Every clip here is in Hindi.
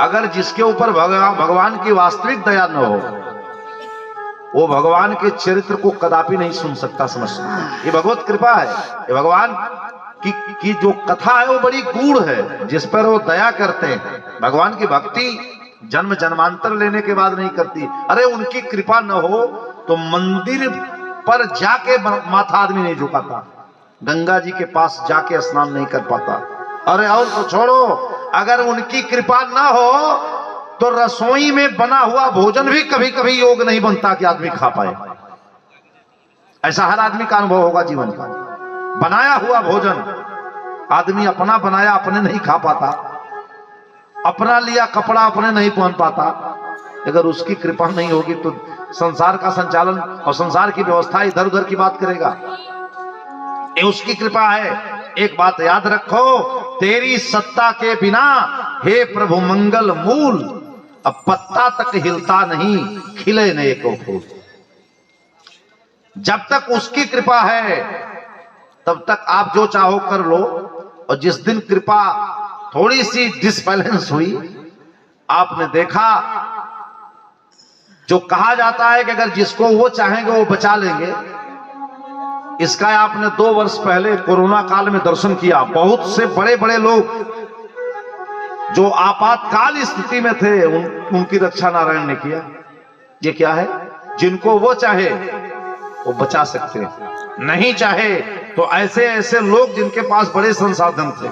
अगर जिसके ऊपर भगवान की वास्तविक दया न हो, वो भगवान के चरित्र को कदापि नहीं सुन सकता, समझ सकता। ये भगवत कृपा है। ये भगवान की जो कथा है वो बड़ी गूढ़ है, जिस पर वो दया करते हैं। भगवान की भक्ति जन्म जन्मांतर लेने के बाद नहीं करती। अरे उनकी कृपा न हो तो मंदिर पर जाके माथा आदमी नहीं झुकाता, गंगा जी के पास जाके स्नान नहीं कर पाता। अरे और तो छोड़ो, अगर उनकी कृपा ना हो तो रसोई में बना हुआ भोजन भी कभी कभी योग नहीं बनता कि आदमी खा पाए। ऐसा हर आदमी का अनुभव होगा जीवन का। बनाया हुआ भोजन आदमी अपना बनाया अपने नहीं खा पाता, अपना लिया कपड़ा अपने नहीं पहन पाता। अगर उसकी कृपा नहीं होगी तो संसार का संचालन और संसार की व्यवस्था इधर उधर की बात करेगा। ये उसकी कृपा है। एक बात याद रखो, तेरी सत्ता के बिना हे प्रभु मंगल मूल, अब पत्ता तक हिलता नहीं, खिले नहीं को फूल। जब तक उसकी कृपा है तब तक आप जो चाहो कर लो, और जिस दिन कृपा थोड़ी सी डिसबैलेंस हुई, आपने देखा जो कहा जाता है कि अगर जिसको वो चाहेंगे वो बचा लेंगे, इसका आपने 2 वर्ष पहले कोरोना काल में दर्शन किया। बहुत से बड़े बड़े लोग जो आपातकाल स्थिति में थे उनकी रक्षा नारायण ने किया। ये क्या है? जिनको वो चाहे वो बचा सकते हैं, नहीं चाहे तो ऐसे ऐसे लोग जिनके पास बड़े संसाधन थे,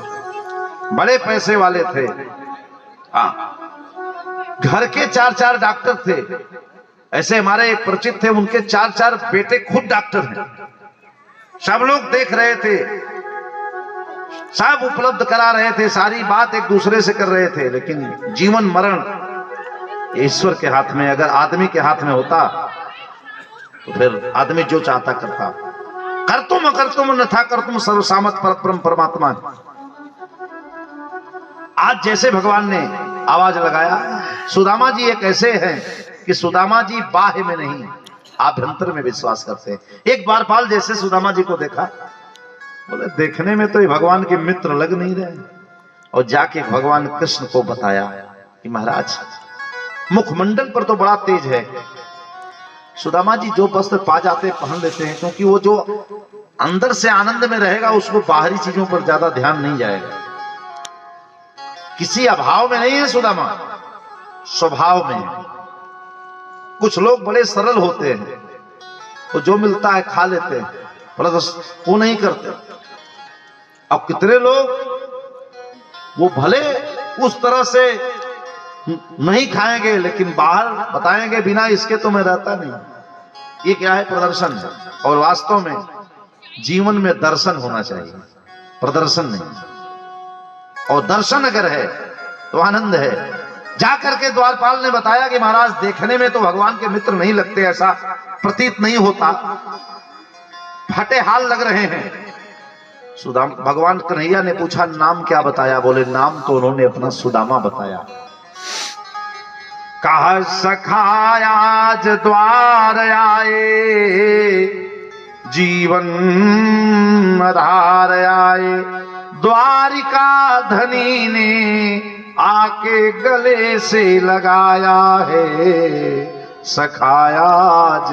बड़े पैसे वाले थे, घर के 4-4 डॉक्टर थे। ऐसे हमारे एक परिचित थे, उनके 4-4 बेटे खुद डॉक्टर हैं। सब लोग देख रहे थे, सब उपलब्ध करा रहे थे, सारी बात एक दूसरे से कर रहे थे। लेकिन जीवन मरण ईश्वर के हाथ में। अगर आदमी के हाथ में होता तो फिर आदमी जो चाहता करता। करतुम अकर्तुम न था करतुम सर्वसामत परम परमात्मा। आज जैसे भगवान ने आवाज लगाया, सुदामा जी एक ऐसे हैं कि सुदामा जी बाह्य में नहीं आभ्यंतर में विश्वास करते हैं। एक द्वारपाल जैसे सुदामा जी को देखा, बोले देखने में तो ये भगवान के मित्र लग नहीं रहे, और जाके भगवान कृष्ण को बताया कि महाराज मुखमंडल पर तो बड़ा तेज है, सुदामा जी जो वस्त्र पा जाते पहन लेते हैं, क्योंकि वो जो अंदर से आनंद में रहेगा उसको बाहरी चीजों पर ज्यादा ध्यान नहीं जाएगा। किसी अभाव में नहीं है सुदामा, स्वभाव में है। कुछ लोग बड़े सरल होते हैं, तो जो मिलता है खा लेते हैं, परंतु वो नहीं करते। अब कितने लोग वो भले उस तरह से नहीं खाएंगे, लेकिन बाहर बताएंगे बिना इसके तो मैं रहता नहीं। ये क्या है? प्रदर्शन है। और वास्तव में जीवन में दर्शन होना चाहिए, प्रदर्शन नहीं। और दर्शन अगर है तो आनंद है। जाकर के द्वारपाल ने बताया कि महाराज देखने में तो भगवान के मित्र नहीं लगते, ऐसा प्रतीत नहीं होता, फटे हाल लग रहे हैं। सुदामा भगवान कन्हैया ने पूछा नाम क्या बताया? बोले नाम तो उन्होंने अपना सुदामा बताया। कहा सखाया आज द्वार आए, जीवन आधार आए, द्वारिका धनी ने आके गले से लगाया है, सखाया आज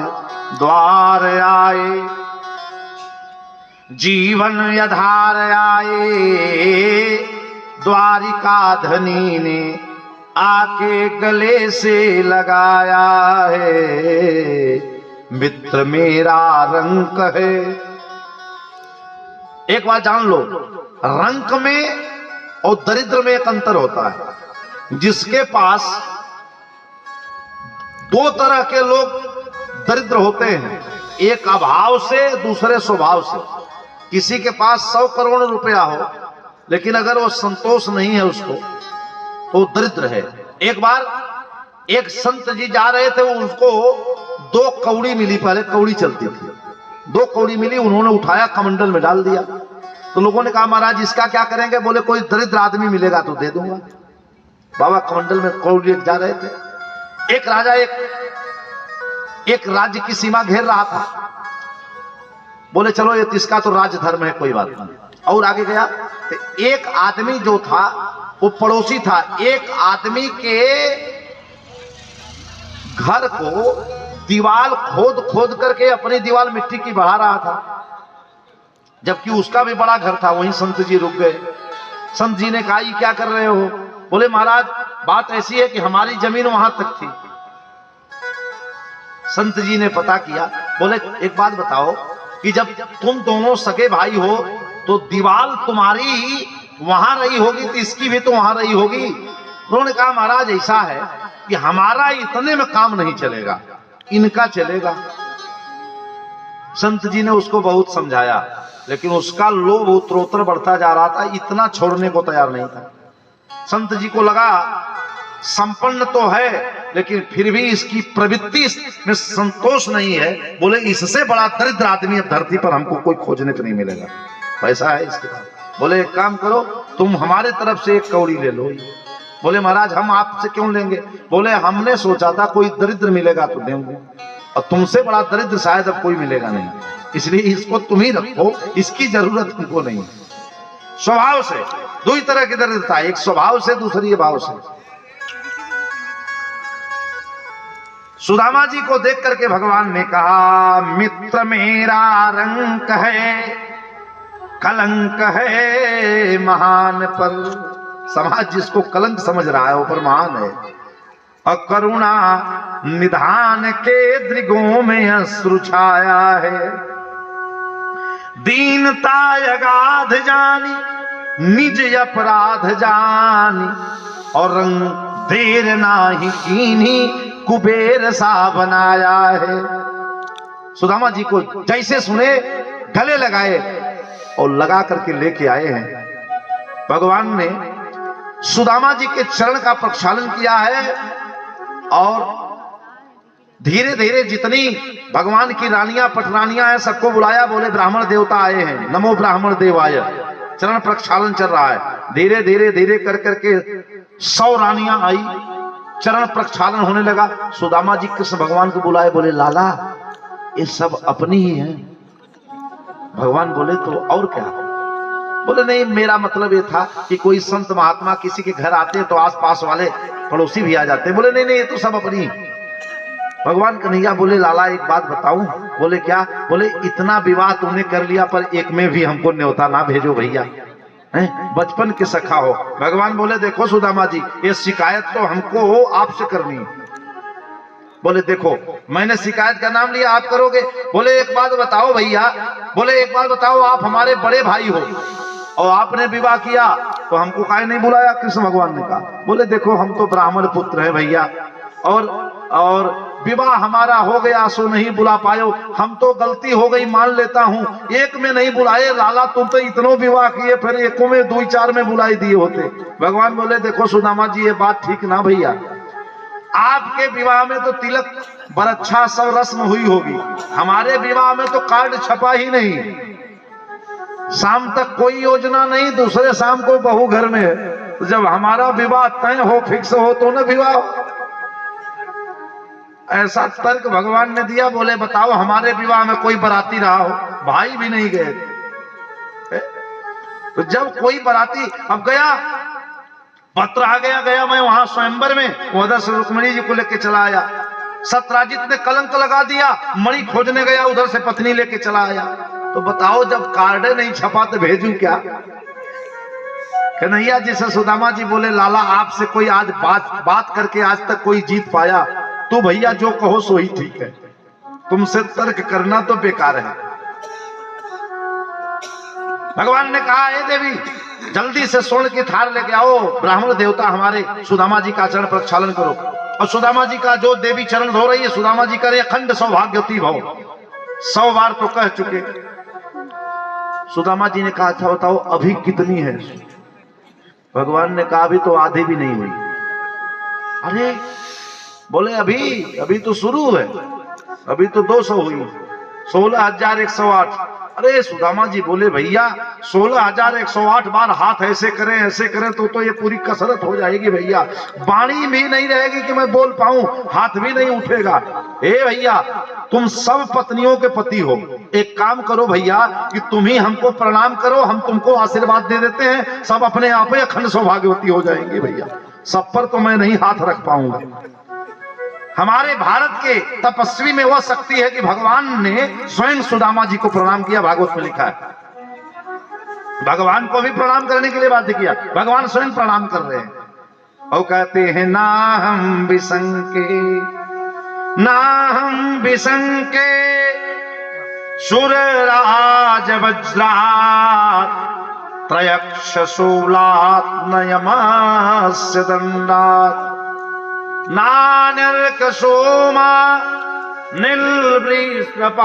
द्वार आए, जीवन आधार आए, द्वारिका धनी ने आके गले से लगाया है, मित्र मेरा रंक है। एक बात जान लो, रंक में और दरिद्र में एक अंतर होता है। जिसके पास 2 तरह के लोग दरिद्र होते हैं, एक अभाव से, दूसरे स्वभाव से। किसी के पास 100 करोड़ रुपया हो, लेकिन अगर वो संतोष नहीं है उसको, तो दरिद्र है। एक बार एक संत जी जा रहे थे, उनको 2 कौड़ी मिली। पहले कौड़ी चलती थी, 2 कौड़ी मिली, उन्होंने उठाया कमंडल में डाल दिया। तो लोगों ने कहा महाराज इसका क्या करेंगे? बोले कोई दरिद्र आदमी मिलेगा तो दे दूंगा। बाबा कमंडल में कौड़ी जा रहे थे। एक राजा एक राज्य की सीमा घेर रहा था। बोले चलो ये इसका तो राज धर्म है, कोई बात नहीं। और आगे गया तो एक आदमी जो था वो पड़ोसी था, एक आदमी के घर को दीवार खोद खोद करके अपनी दीवार मिट्टी की बढ़ा रहा था, जबकि उसका भी बड़ा घर था। वहीं संत जी रुक गए। संत जी ने कहा, ये क्या कर रहे हो? बोले महाराज बात ऐसी है कि हमारी जमीन वहां तक थी। संत जी ने पता किया, बोले एक बात बताओ कि जब तुम दोनों सगे भाई हो तो दीवार तुम्हारी वहां रही होगी तो इसकी भी तो वहां रही होगी। उन्होंने कहा महाराज ऐसा है कि हमारा इतने में काम नहीं चलेगा, इनका चलेगा। संत जी ने उसको बहुत समझाया, लेकिन उसका लोभ उत्तरोत्तर बढ़ता जा रहा था, इतना छोड़ने को तैयार नहीं था। संत जी को लगा संपन्न तो है लेकिन फिर भी इसकी प्रवृत्ति में संतोष नहीं है। बोले इससे बड़ा दरिद्र आदमी अब धरती पर हमको कोई खोजने को नहीं मिलेगा, पैसा है इसके पास। बोले एक काम करो, तुम हमारे तरफ से एक कौड़ी ले लो। बोले महाराज हम आपसे क्यों लेंगे? बोले हमने सोचा था कोई दरिद्र मिलेगा तो देंगे, और तुमसे बड़ा दरिद्र शायद अब कोई मिलेगा नहीं, इसलिए इसको तुम ही रखो, इसकी जरूरत तुमको नहीं। स्वभाव से दो ही तरह की दरिद्रता, एक स्वभाव से, दूसरी भाव से। सुदामा जी को देख करके भगवान ने कहा, मित्र मेरा रंक है, कलंक है महान पर। समाज जिसको कलंक समझ रहा है वो पर महान है। और करुणा निधान के दृगों में अश्रु छाया है। दीनता अगाध जानी, निज अपराध जानी, और रंग देर नाही कीन्ही, कुबेर सा बनाया है। सुदामा जी को जैसे सुने गले लगाए और लगा करके लेके आए हैं। भगवान ने सुदामा जी के चरण का प्रक्षालन किया है, और धीरे धीरे जितनी भगवान की रानियां पटरानियां हैं सबको बुलाया। बोले ब्राह्मण देवता आए हैं, नमो ब्राह्मण देवाय। चरण प्रक्षालन चल रहा है। धीरे धीरे धीरे कर करके 100 रानियां आई, चरण प्रक्षालन होने लगा। सुदामा जी कृष्ण भगवान को बुलाए, बोले लाला ये सब अपनी ही हैं। भगवान बोले तो और क्या? बोले नहीं, मेरा मतलब ये था कि कोई संत महात्मा किसी के घर आते तो आसपास वाले पड़ोसी भी आ जाते। बोले नहीं नहीं, ये तो सब अपनी। भगवान कन्हैया बोले लाला एक बात बताऊं? बोले क्या? बोले इतना विवाह तुमने कर लिया पर एक में भी हमको न्योता ना भेजो भैया, बचपन के सखा हो। भगवान बोले देखो सुदामा जी, ये शिकायत तो हमको आपसे करनी है। बोले देखो मैंने शिकायत का नाम लिया, आप करोगे? बोले एक बात बताओ भैया, बोले एक बात बताओ, आप हमारे बड़े भाई हो और आपने विवाह किया तो हमको काहे नहीं बुलाया? कृष्ण भगवान ने कहा। बोले देखो हम तो ब्राह्मण पुत्र हैं भैया, और विवाह हमारा हो गया सो नहीं बुला पायो, हम तो गलती हो गई मान लेता हूँ, एक में नहीं बुलाए। लाला तुम तो इतनों विवाह किए, फिर एको में 2-4 में बुलाई दिए होते। भगवान बोले देखो सुदामा जी ये बात ठीक ना भैया, आपके विवाह में तो तिलक बरच्छा सब रस्म हुई होगी, हमारे विवाह में तो कार्ड छपा ही नहीं, शाम तक कोई योजना नहीं, दूसरे शाम को बहू घर में है। तो जब हमारा विवाह तय हो, फिक्स हो तो ना विवाह। ऐसा तर्क भगवान ने दिया। बोले बताओ हमारे विवाह में कोई बराती रहा हो? भाई भी नहीं गए। तो जब कोई बराती अब गया, पत्र आ गया मैं वहां स्वयंवर में उधर से रुक्मिणी जी को लेके चला आया। सत्राजित ने कलंक लगा दिया, मणि खोजने गया, उधर से पत्नी लेके चला आया। तो बताओ जब कार्ड नहीं छपा तो भेजू क्या? कन्हैया जी से सुदामा जी बोले लाला आपसे कोई आज बात करके आज तक कोई जीत पाया? तो भैया जो कहो सो ही ठीक है, तुमसे तर्क करना तो बेकार है। भगवान ने कहा हे देवी जल्दी से स्वर्ण की थार लेके आओ, ब्राह्मण देवता हमारे सुदामा जी का चरण प्रक्षालन करो। और सुदामा जी का जो देवी चरण धो रही है, सुदामा जी करे अखंड सौभाग्यवती भव। 100 बार तो कह चुके। सुदामा जी ने कहा अच्छा बताओ अभी कितनी है? भगवान ने कहा अभी तो आधी भी नहीं हुई। अरे बोले अभी तो शुरू है, अभी तो 200 हुई, 16,108। अरे सुदामा जी बोले भैया 16,108 बार हाथ ऐसे करें तो ये पूरी कसरत हो जाएगी भैया, वाणी भी नहीं रहेगी कि मैं बोल पाऊं, हाथ भी नहीं उठेगा। ए भैया तुम सब पत्नियों के पति हो, एक काम करो भैया कि तुम ही हमको प्रणाम करो, हम तुमको आशीर्वाद दे देते हैं, सब अपने आप ही अखंड सौभाग्यवती हो जाएंगे भैया, सब पर तो मैं नहीं हाथ रख पाऊंगा। हमारे भारत के तपस्वी में वह शक्ति है कि भगवान ने स्वयं सुदामा जी को प्रणाम किया, भागवत में लिखा है। भगवान को भी प्रणाम करने के लिए बाध्य किया, भगवान स्वयं प्रणाम कर रहे हैं और कहते हैं ना हम बिसंके सुरराज वज्रात् त्रयक्ष शूलात् नयमास्य दंडात् नान्यर्क सोमा नीलवृषपांसं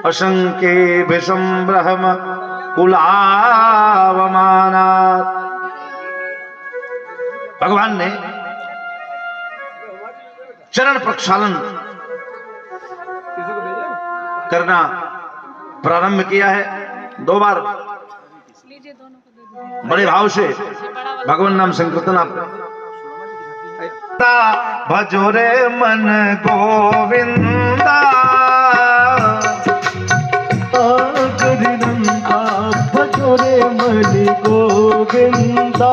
अशंके भीषम ब्रह्म कुलावमानात्। भगवान ने चरण प्रक्षालन करना प्रारंभ किया है। 2 बार बड़े भाव से भगवान नाम संकीर्तन आप भजो रे मन गोविंदा गरिनंदा भजो रे मन गोविंदा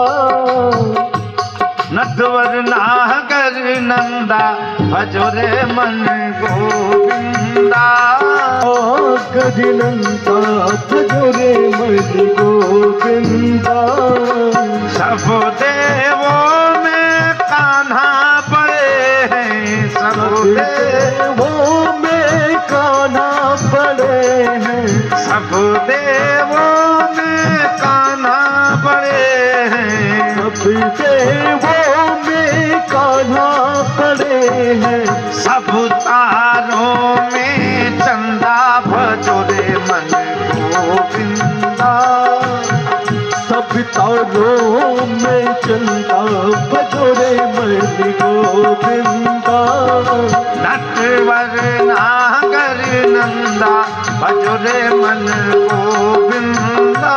नटवर नागर नंदा भजो रे मन गोविंदा गरिनंदा भजो रे मन गोविंदा। सब देवों में कान्हा पड़े हैं, सब देवों में कान्हा पड़े हैं, सब देवों में कान्हा पड़े हैं, सब देवों में कान्हा पड़े हैं, सब तारों में चंदा भजो रे मन गोविंदा। सब तारों में चंदा भजो रे मन गोविंदा। नटवर नागर नंदा भजो रे मन गोविंदा।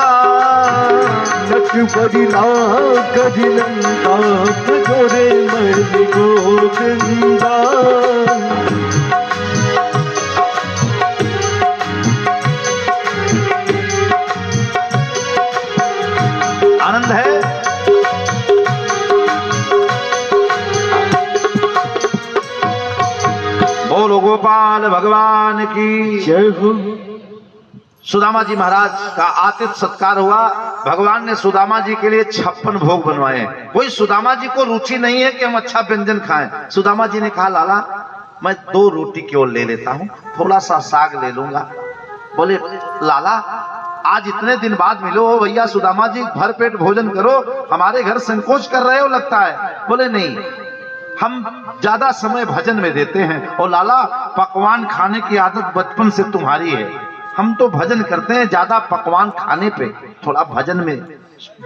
नटवर नागर नंदा भजो रे मन गोविंदा। आनंद है। बोलो गोपाल भगवान की जय हो। सुदामा जी महाराज का आतिथ्य सत्कार हुआ। भगवान ने सुदामा जी के लिए 56 भोग बनवाए। कोई सुदामा जी को रुचि नहीं है कि हम अच्छा व्यंजन खाएं। सुदामा जी ने कहा लाला मैं 2 रोटी केवल ले लेता हूं, थोड़ा सा साग ले लूंगा। बोले लाला आज इतने दिन बाद मिलो हो भैया, सुदामा जी भर पेट भोजन करो, हमारे घर संकोच कर रहे हो लगता है। बोले नहीं, हम ज्यादा समय भजन में देते हैं और लाला पकवान खाने की आदत बचपन से तुम्हारी है, हम तो भजन करते हैं, ज्यादा पकवान खाने पे थोड़ा भजन में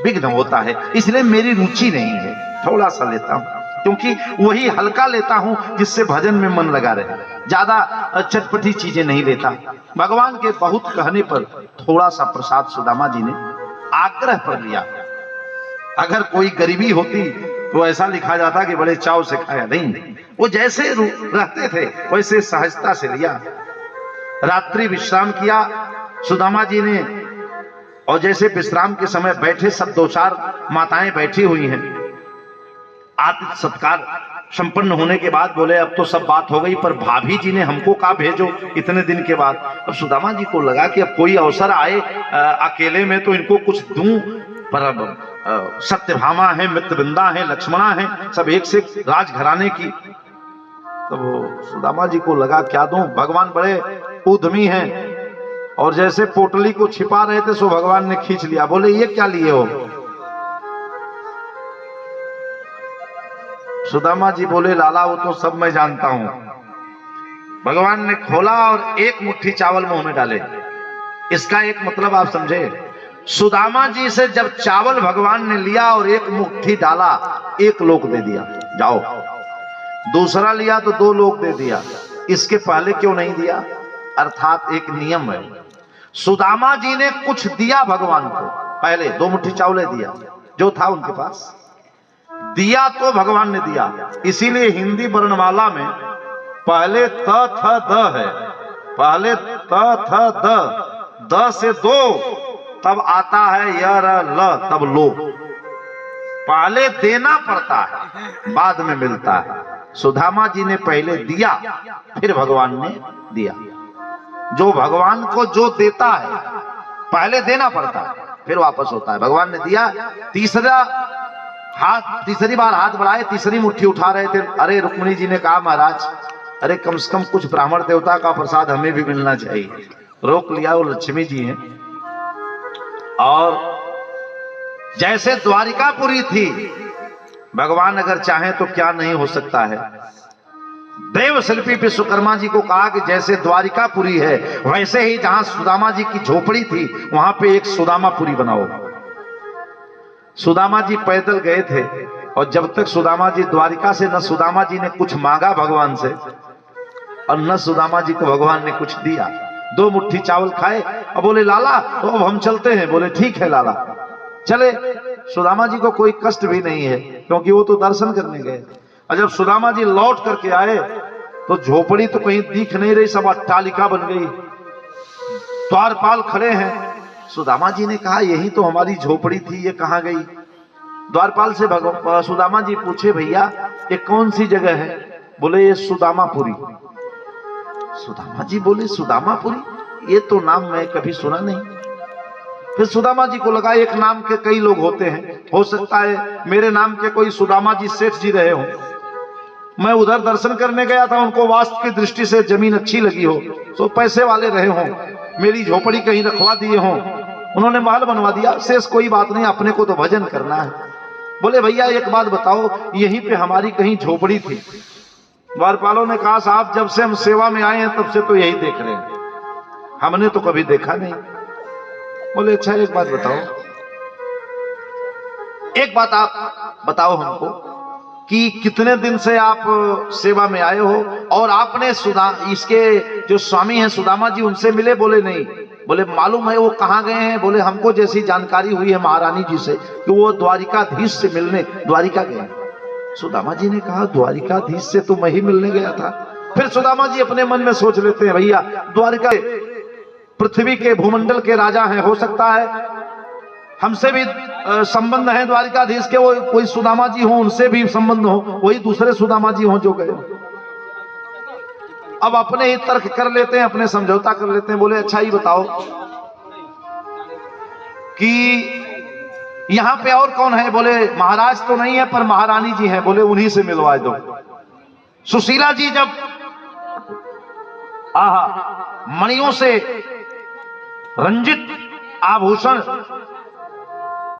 विघ्न होता है, इसलिए मेरी रुचि नहीं है, थोड़ा सा लेता हूं, क्योंकि वही हल्का लेता हूं जिससे भजन में मन लगा रहे, ज्यादा चटपटी चीजें नहीं लेता। भगवान के बहुत कहने पर थोड़ा सा प्रसाद सुदामा जी ने आग्रह पर लिया। अगर कोई गरीबी होती तो ऐसा लिखा जाता कि बड़े चाव से खाया, नहीं, वो जैसे रहते थे वैसे सहजता से लिया। रात्रि विश्राम किया सुदामा जी ने, और जैसे विश्राम के समय बैठे, सब 2-4 माताएं बैठी हुई हैं। आतिथ्य सत्कार संपन्न होने के बाद बोले अब तो सब बात हो गई, पर भाभी जी ने हमको कहा भेजो इतने दिन के बाद। अब सुदामा जी को लगा कि अब कोई अवसर आए अकेले में तो इनको कुछ दूं, पर सत्यभामा है, मित्रवृंदा है, लक्ष्मणा है, सब एक से राजघराने की। तो सुदामा जी को लगा क्या दूं, भगवान बड़े उद्यमी हैं, और जैसे पोटली को छिपा रहे थे सो भगवान ने खींच लिया। बोले ये क्या लिए हो? सुदामा जी बोले लाला वो तो सब मैं जानता हूं। भगवान ने खोला और 1 मुट्ठी चावल मुंह में डाले। इसका एक मतलब आप समझे, सुदामा जी से जब चावल भगवान ने लिया और 1 मुट्ठी डाला, 1 लोक दे दिया, जाओ। दूसरा लिया तो 2 लोक दे दिया, इसके पहले क्यों नहीं दिया? अर्थात एक नियम है। सुदामा जी ने कुछ दिया भगवान को, पहले 2 मुट्ठी चावल दिया जो था उनके पास, दिया तो भगवान ने दिया। इसीलिए हिंदी वर्णमाला में पहले त थ द है, पहले त थ द से 2 तब आता है य र ल, तब लो। पहले देना पड़ता है, बाद में मिलता है। सुदामा जी ने पहले दिया, फिर भगवान ने दिया। जो भगवान को जो देता है पहले देना पड़ता है, फिर वापस होता है। भगवान ने दिया, तीसरी बार हाथ बढ़ाए, तीसरी मुट्ठी उठा रहे थे। अरे रुक्मिणी जी ने कहा महाराज, अरे कम से कम कुछ ब्राह्मण देवता का प्रसाद हमें भी मिलना चाहिए। रोक लिया, वो लक्ष्मी जी हैं। और जैसे द्वारिकापुरी थी, भगवान अगर चाहे तो क्या नहीं हो सकता है। देव शिल्पी विश्वकर्मा जी को कहा कि जैसे द्वारिकापुरी है, वैसे ही जहां सुदामा जी की झोपड़ी थी वहां पे एक सुदामापुरी बनाओ। सुदामा जी पैदल गए थे, और जब तक सुदामा जी द्वारिका से, न सुदामा जी ने कुछ मांगा भगवान से और न सुदामा जी को भगवान ने कुछ दिया। 2 मुट्ठी चावल खाए और बोले लाला तो अब हम चलते हैं। बोले ठीक है लाला, चले। सुदामा जी को कोई कष्ट भी नहीं है, क्योंकि वो तो दर्शन करने गए। और जब सुदामा जी लौट करके आए तो झोपड़ी तो कहीं दिख नहीं रही, सब अट्टालिका बन गई, द्वारपाल खड़े हैं। सुदामा जी ने कहा यही तो हमारी झोपड़ी थी, ये कहां गई? द्वारपाल से सुदामा जी पूछे, भैया ये कौन सी जगह है? बोले ये सुदामापुरी। सुदामा जी बोले सुदामापुरी, ये तो नाम मैं कभी सुना नहीं। फिर सुदामा जी को लगा एक नाम के कई लोग होते हैं, हो सकता है मेरे नाम के कोई सुदामा जी सेठ जी रहे हो। मैं उधर दर्शन करने गया था, उनको वास्तु की दृष्टि से जमीन अच्छी लगी हो, तो पैसे वाले रहे हो, मेरी झोपड़ी कहीं रखवा दिए हो, उन्होंने महल बनवा दिया। शेष कोई बात नहीं, अपने को तो भजन करना है। बोले भैया एक बात बताओ, यहीं पे हमारी कहीं झोपड़ी थी? द्वारपालों ने कहा साहब जब से हम सेवा में आए हैं तब से तो यही देख रहे हैं, हमने तो कभी देखा नहीं। बोले अच्छा एक बात बताओ, एक बात आप बताओ हमको कि कितने दिन से आप सेवा में आए हो, और आपने इसके जो स्वामी हैं सुदामा जी उनसे मिले? बोले नहीं। बोले मालूम है वो कहाँ गए हैं? बोले हमको जैसी जानकारी हुई है महारानी जी से कि वो द्वारिकाधीश से मिलने द्वारिका गए। सुदामा जी ने कहा द्वारिकाधीश से तो मैं ही मिलने गया था। फिर सुदामा जी अपने मन में सोच लेते हैं भैया द्वारिका पृथ्वी के भूमंडल के राजा हैं, हो सकता है हमसे भी संबंध है द्वारिकाधीश के, वो कोई सुदामा जी हो उनसे भी संबंध हो, वही दूसरे सुदामा जी हो जो गए। अब अपने ही तर्क कर लेते हैं, अपने समझौता कर लेते हैं। बोले अच्छा ही बताओ कि यहां पे और कौन है? बोले महाराज तो नहीं है पर महारानी जी हैं। बोले उन्हीं से मिलवा दो। सुशीला जी जब मणियों से रंजित आभूषण